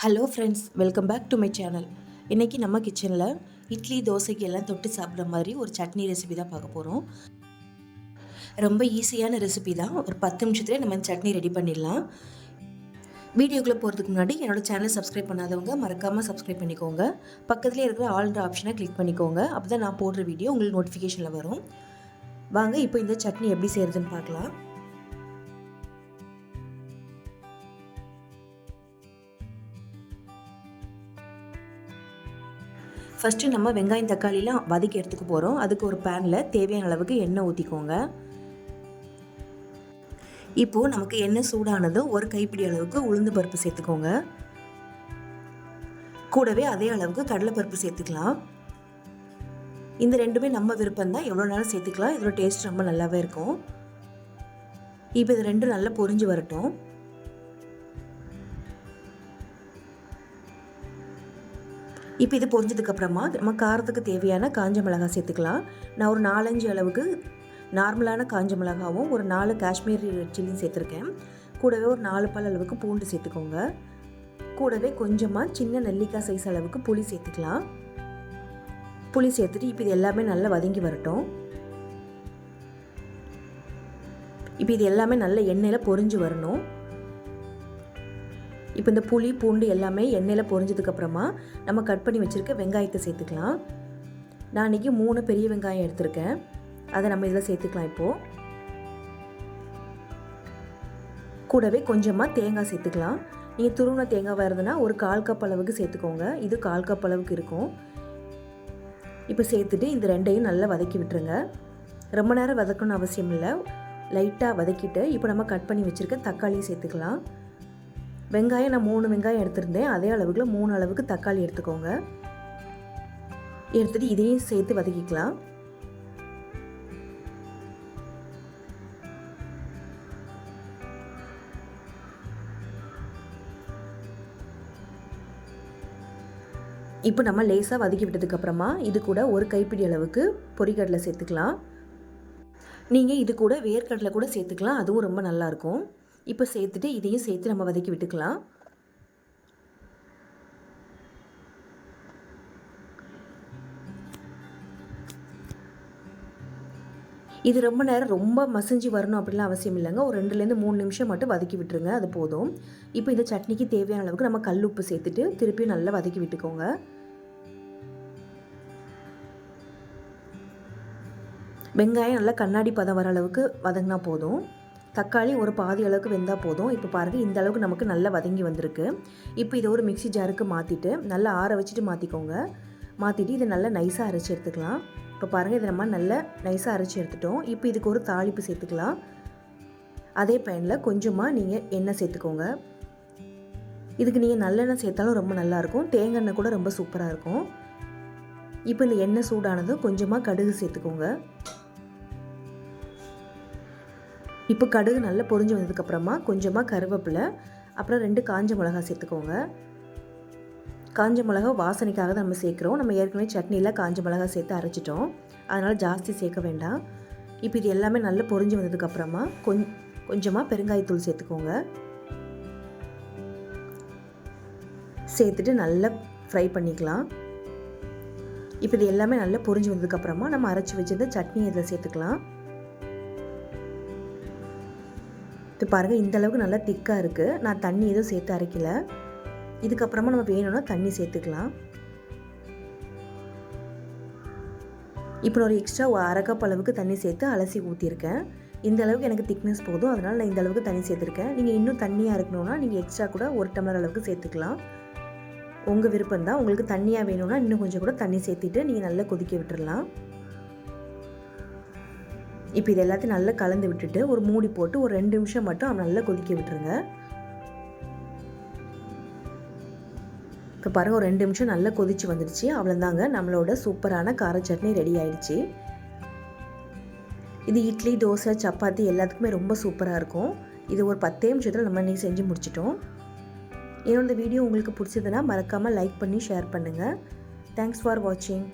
Hello friends, welcome back to my channel. இன்றைக்கி நம்ம கிச்சனில் இட்லி தோசைக்கு எல்லாம் தொட்டு சாப்பிட்ற மாதிரி ஒரு சட்னி ரெசிபி தான் பார்க்க போகிறோம். ரொம்ப ஈஸியான ரெசிபி தான். ஒரு 10 நிமிஷத்துலேயே நம்ம சட்னி ரெடி பண்ணிடலாம். வீடியோக்குள்ளே போகிறதுக்கு முன்னாடி என்னோடய சேனலை சப்ஸ்கிரைப் பண்ணாதவங்க மறக்காமல் சப்ஸ்கிரைப் பண்ணிக்கோங்க. பக்கத்துலேயே இருக்கிற ஆல்ன்ற ஆப்ஷனை கிளிக் பண்ணிக்கோங்க. அப்போ தான் நான் போடுற வீடியோ உங்களுக்கு நோட்டிஃபிகேஷனில் வரும். வாங்க இப்போ இந்த சட்னி எப்படி செய்கிறதுன்னு பார்க்கலாம். ஃபஸ்ட்டு நம்ம வெங்காயம் தக்காளிலாம் வதக்கி எடுத்துக்க போகிறோம். அதுக்கு ஒரு பேனில் தேவையான அளவுக்கு எண்ணெய் ஊற்றிக்கோங்க. இப்போது நமக்கு எண்ணெய் சூடானதும் ஒரு கைப்பிடி அளவுக்கு உளுந்து பருப்பு சேர்த்துக்கோங்க. கூடவே அதே அளவுக்கு கடலைப்பருப்பு சேர்த்துக்கலாம். இந்த ரெண்டுமே நம்ம விருப்பம் தான், எவ்வளோ நேரம் சேர்த்துக்கலாம். இதோட டேஸ்ட் ரொம்ப நல்லாவே இருக்கும். இப்போ இது ரெண்டும் நல்லா பொரிஞ்சு வரட்டும். இப்போ இது பொரிஞ்சதுக்கப்புறமா நம்ம காரத்துக்கு தேவையான காஞ்ச மிளகாய் சேர்த்துக்கலாம். நான் ஒரு 4-5 அளவுக்கு நார்மலான காஞ்ச மிளகாவும் ஒரு 4 காஷ்மீரி சில்லியும் சேர்த்துருக்கேன். கூடவே ஒரு 4 பல் அளவுக்கு பூண்டு சேர்த்துக்கோங்க. கூடவே கொஞ்சமாக சின்ன நெல்லிக்காய் சைஸ் அளவுக்கு புளி சேர்த்துக்கலாம். புளி சேர்த்துட்டு இப்போ இது எல்லாமே நல்லா வதங்கி வரட்டும். இப்போ இது எல்லாமே நல்ல எண்ணெயில் பொரிஞ்சு வரணும். இப்போ இந்த புளி பூண்டு எல்லாமே எண்ணெயில் பொரிஞ்சதுக்கப்புறமா நம்ம கட் பண்ணி வச்சுருக்க வெங்காயத்தை சேர்த்துக்கலாம். நான் இன்றைக்கி 3 பெரிய வெங்காயம் எடுத்திருக்கேன். அதை நம்ம இதில் சேர்த்துக்கலாம். இப்போது கூடவே கொஞ்சமாக தேங்காய் சேர்த்துக்கலாம். நீங்கள் துருவின தேங்காய் வருதுன்னா ஒரு 1/4 கப் அளவுக்கு சேர்த்துக்கோங்க. இது 1/4 கப் அளவுக்கு இருக்கும். இப்போ சேர்த்துட்டு இந்த ரெண்டையும் நல்லா வதக்கி விட்டுருங்க. ரொம்ப நேரம் வதக்கணும்னு அவசியம் இல்லை. லைட்டாக வதக்கிட்டு இப்போ நம்ம கட் பண்ணி வச்சுருக்க தக்காளியை சேர்த்துக்கலாம். வெங்காயம் நான் 3 வெங்காயம் எடுத்திருந்தேன். அதே அளவுக்கு 3 அளவுக்கு தக்காளி எடுத்துக்கோங்க. எடுத்துகிட்டு இதையும் சேர்த்து வதக்கிக்கலாம். இப்போ நம்ம லேசாக வதக்கி விட்டதுக்கப்புறமா இது கூட ஒரு கைப்பிடி அளவுக்கு பொரிக்கடலை சேர்த்துக்கலாம். நீங்கள் இது கூட வேர்க்கடலை கூட சேர்த்துக்கலாம், அதுவும் ரொம்ப நல்லாயிருக்கும். இப்போ சேர்த்துட்டு இதையும் சேர்த்து நம்ம வதக்கி விட்டுக்கலாம். இது ரொம்ப நேரம் ரொம்ப மசிஞ்சு வரணும் அப்படிலாம் அவசியம் இல்லைங்க. ஒரு 2-3 நிமிஷம் மட்டும் வதக்கி விட்டுருங்க, அது போதும். இப்போ இந்த சட்னிக்கு தேவையான அளவுக்கு நம்ம கல் உப்பு சேர்த்துட்டு திருப்பி நல்லா வதக்கி விட்டுக்கோங்க. வெங்காயம் நல்லா கண்ணாடி பதம் வர அளவுக்கு வதங்கினா போதும். தக்காளி ஒரு பாதி அளவுக்கு வெந்தால் போதும். இப்போ பாருங்கள், இந்த அளவுக்கு நமக்கு நல்லா வதங்கி வந்திருக்கு. இப்போ இதை ஒரு மிக்ஸி ஜாருக்கு மாற்றிட்டு நல்லா ஆற வச்சுட்டு மாற்றிக்கோங்க. மாற்றிட்டு இதை நல்லா நைஸாக அரைச்சி எடுத்துக்கலாம். இப்போ பாருங்கள், இதை நம்ம நல்லா நைஸாக அரைச்சி எடுத்துட்டோம். இப்போ இதுக்கு ஒரு தாளிப்பு சேர்த்துக்கலாம். அதே பேனில் கொஞ்சமாக நீங்கள் எண்ணெய் சேர்த்துக்கோங்க. இதுக்கு நீங்கள் நல்லெண்ணெய் சேர்த்தாலும் ரொம்ப நல்லாயிருக்கும். தேங்காய் எண்ணெய் கூட ரொம்ப சூப்பராக இருக்கும். இப்போ இந்த எண்ணெய் சூடானதும் கொஞ்சமாக கடுகு சேர்த்துக்கோங்க. இப்போ கடுகு நல்லா பொரிஞ்சு வந்ததுக்கப்புறமா கொஞ்சமாக கருவேப்பிலை, அப்புறம் 2 காஞ்ச மிளகாய் சேர்த்துக்கோங்க. காஞ்ச மிளகா வாசனைக்காக தான் நம்ம சேர்க்குறோம். நம்ம ஏற்கனவே சட்னியில் காஞ்ச மிளகாய் சேர்த்து அரைச்சிட்டோம், அதனால் ஜாஸ்தி சேர்க்க வேண்டாம். இப்போ இது எல்லாமே நல்லா பொரிஞ்சு வந்ததுக்கப்புறமா கொஞ்சமாக பெருங்காயத்தூள் சேர்த்துக்கோங்க. சேர்த்துட்டு நல்லா ஃப்ரை பண்ணிக்கலாம். இப்போ இது எல்லாமே நல்லா பொரிஞ்சு வந்ததுக்கப்புறமா நம்ம அரைச்சி வச்சிருந்த சட்னி இதில் சேர்த்துக்கலாம். இப்போ பாருங்கள், இந்த அளவுக்கு நல்லா திக்காக இருக்குது. நான் தண்ணி எதுவும் சேர்த்து அரைக்கல. இதுக்கப்புறமா நம்ம வேணும்னா தண்ணி சேர்த்துக்கலாம். இப்போ ஒரு எக்ஸ்ட்ரா 1/2 கப் அளவுக்கு தண்ணி சேர்த்து அலசி ஊற்றிருக்கேன். இந்த அளவுக்கு எனக்கு திக்னஸ் போதும், அதனால் நான் இந்த அளவுக்கு தண்ணி சேர்த்துருக்கேன். நீங்கள் இன்னும் தண்ணியாக இருக்கணும்னா நீங்கள் எக்ஸ்ட்ரா கூட 1 டம்ளர் அளவுக்கு சேர்த்துக்கலாம். உங்கள் விருப்பம் தான். உங்களுக்கு தண்ணியாக வேணும்னா இன்னும் கொஞ்சம் கூட தண்ணி சேர்த்துட்டு நீங்கள் நல்லா கொதிக்க விட்டுடலாம். இப்போ இது எல்லாத்தையும் நல்லா கலந்து விட்டுட்டு ஒரு மூடி போட்டு ஒரு 2 நிமிஷம் மட்டும் நல்லா கொதிக்க விட்டுருங்க. இப்போ பாருங்கள், ஒரு 2 நிமிஷம் நல்லா கொதிச்சு வந்துடுச்சு. அவ்வளோதாங்க, நம்மளோட சூப்பரான கார சட்னி ரெடி ஆயிடுச்சு. இது இட்லி, தோசை, சப்பாத்தி எல்லாத்துக்குமே ரொம்ப சூப்பராக இருக்கும். இது ஒரு 10 நிமிஷத்தில் நம்ம இன்றைக்கி செஞ்சு முடிச்சிட்டோம். என்னோட வீடியோ உங்களுக்கு பிடிச்சதுன்னா மறக்காமல் லைக் பண்ணி ஷேர் பண்ணுங்கள். தேங்க்ஸ் ஃபார் வாட்சிங்.